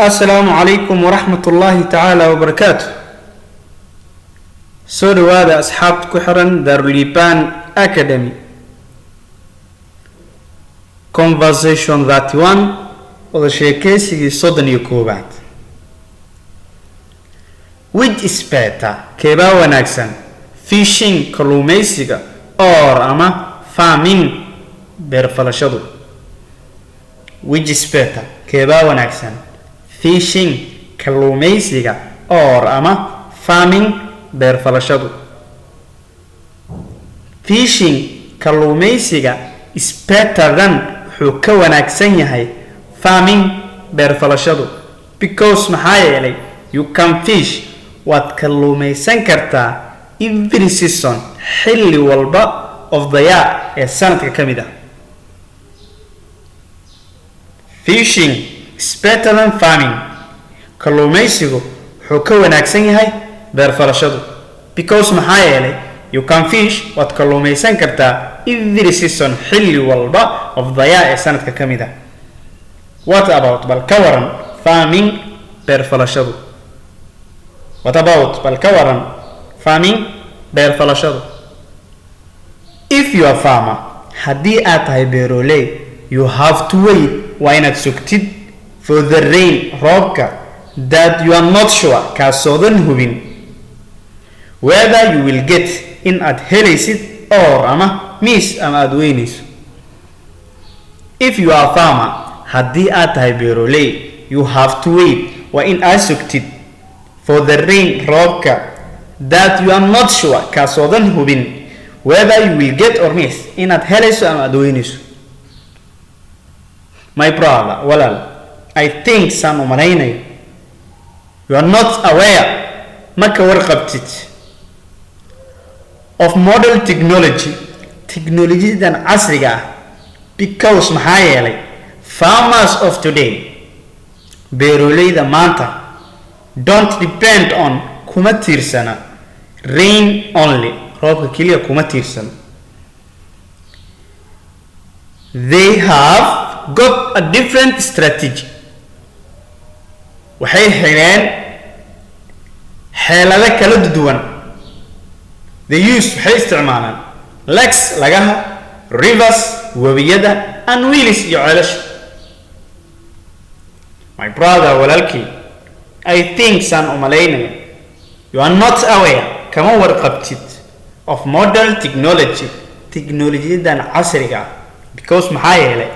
السلام عليكم ورحمة الله تعالى وبركاته. سوري هذا أصحاب كحرن دارليبان أكاديمي. Conversation 31 وذا شيكيسي صدن يكوبات. Which is better? كيبا وناكسن fishing كلوميسيكا or أما farming برفلشدو. Which is better? كيبا وناكسن fishing كلوميسيكا or أما farming برفلشدو. Fishing كلوميسيكا is better than حكا وناكسن يهي farming برفلشدو because محايا you can fish waad kalluumaysan kartaa every season xilli walba of the year ee sanadka ka mid ah. Fishing is better than farming. Kalluumaysigu wuxuu ka wanaagsan yahay beer falashadu because maxaa yeelay you can fish waad kalluumaysan kartaa every season xilli walba of the year ee sanadka ka mid ah. What about bal ka waran farming beer falashadu? What about balkawaran farming beer falashadu? If you are farmer, haddii aad tahay beeroley, you have to wait waa inaad sugtid for the rain roobka that you are not sure kaasoodan hubin whether you will get in aad helaysid or ama miss ama aad weynayso. If you are farmer, haddii aad tahay beeroley, you have to wait waa in aad sugtid for the rain roobka that you are not sure kaasoodan hubin whether you will get or miss inaad helayso ama aad weynayso. My brother walaal, I think saan u malaynayo you are not aware maka warqabtid of modern technologydan casriga ah because maxaa yeelay farmers of today beeroleyda maanta don't depend on kuma tiirsana rain only roobka kaliya kuma tiirsana. They have got a different strategy. Waxay heleen xeelado kala duwan. They use waxay isticmaalaan lakes lagaha rivers wabiyada and wheels iyo ceelasha. My brother walaalkii, I think saan u malaynayo you are not aware kama warqabtid of modern technologydan casriga ah because maxaa yeelay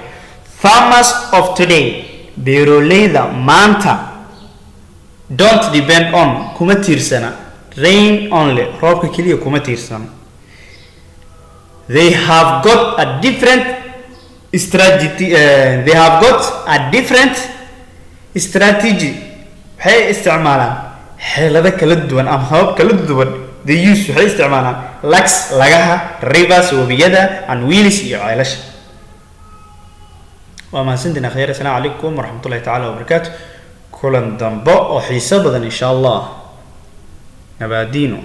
farmers of today beeroleyda maanta don't depend on kuma tiirsana rain only roobka kaliya kuma tiirsana. They have got a different strategy waxay isticmaalaan xeelado kala duwan ama habab kala duwan. They use waxay isticmaalaan lakes lagaha rivers wabiyada and wheels iyo ceelasha. waa mahadsantiin akhyar. Assalaamu calaykum waraxmatullahi tacaala wabarakaatu. kulan dambo oo xiiso badan insha allah. nabaadiino.